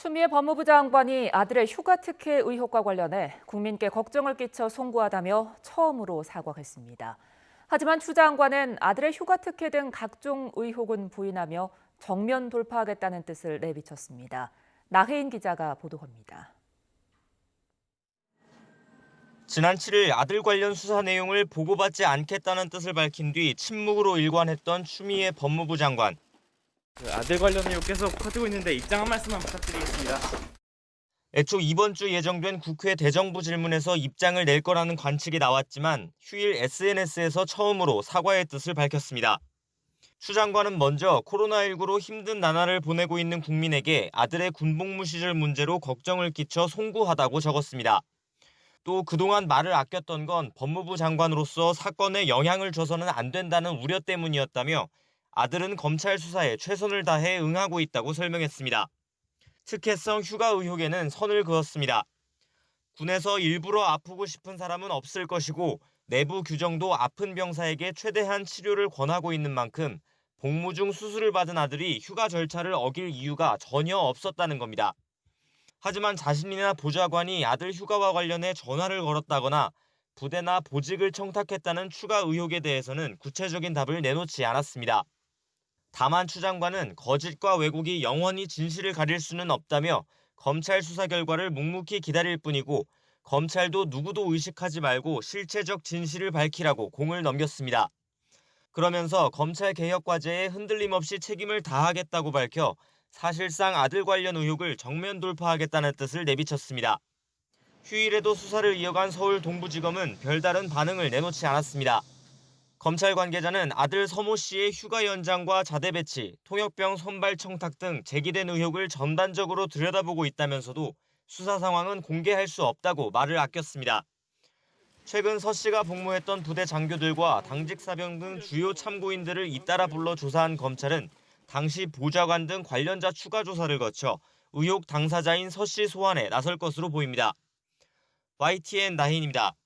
추미애 법무부 장관이 아들의 휴가 특혜 의혹과 관련해 국민께 걱정을 끼쳐 송구하다며 처음으로 사과했습니다. 하지만 추 장관은 아들의 휴가 특혜 등 각종 의혹은 부인하며 정면 돌파하겠다는 뜻을 내비쳤습니다. 나혜인 기자가 보도합니다. 지난 7일 아들 관련 수사 내용을 보고받지 않겠다는 뜻을 밝힌 뒤 침묵으로 일관했던 추미애 법무부 장관. 아들 관련 의혹 계속 커지고 있는데 입장 한 말씀만 부탁드리겠습니다. 애초 이번 주 예정된 국회 대정부 질문에서 입장을 낼 거라는 관측이 나왔지만 휴일 SNS에서 처음으로 사과의 뜻을 밝혔습니다. 추 장관은 먼저 코로나19로 힘든 나날을 보내고 있는 국민에게 아들의 군복무 시절 문제로 걱정을 끼쳐 송구하다고 적었습니다. 또 그동안 말을 아꼈던 건 법무부 장관으로서 사건에 영향을 줘서는 안 된다는 우려 때문이었다며 아들은 검찰 수사에 최선을 다해 응하고 있다고 설명했습니다. 특혜성 휴가 의혹에는 선을 그었습니다. 군에서 일부러 아프고 싶은 사람은 없을 것이고 내부 규정도 아픈 병사에게 최대한 치료를 권하고 있는 만큼 복무 중 수술을 받은 아들이 휴가 절차를 어길 이유가 전혀 없었다는 겁니다. 하지만 자신이나 보좌관이 아들 휴가와 관련해 전화를 걸었다거나 부대나 보직을 청탁했다는 추가 의혹에 대해서는 구체적인 답을 내놓지 않았습니다. 다만 추 장관은 거짓과 왜곡이 영원히 진실을 가릴 수는 없다며 검찰 수사 결과를 묵묵히 기다릴 뿐이고 검찰도 누구도 의식하지 말고 실체적 진실을 밝히라고 공을 넘겼습니다. 그러면서 검찰 개혁 과제에 흔들림 없이 책임을 다하겠다고 밝혀 사실상 아들 관련 의혹을 정면 돌파하겠다는 뜻을 내비쳤습니다. 휴일에도 수사를 이어간 서울 동부지검은 별다른 반응을 내놓지 않았습니다. 검찰 관계자는 아들 서모 씨의 휴가 연장과 자대 배치, 통역병 선발 청탁 등 제기된 의혹을 전반적으로 들여다보고 있다면서도 수사 상황은 공개할 수 없다고 말을 아꼈습니다. 최근 서 씨가 복무했던 부대 장교들과 당직 사병 등 주요 참고인들을 잇따라 불러 조사한 검찰은 당시 보좌관 등 관련자 추가 조사를 거쳐 의혹 당사자인 서 씨 소환에 나설 것으로 보입니다. YTN 나혜인입니다.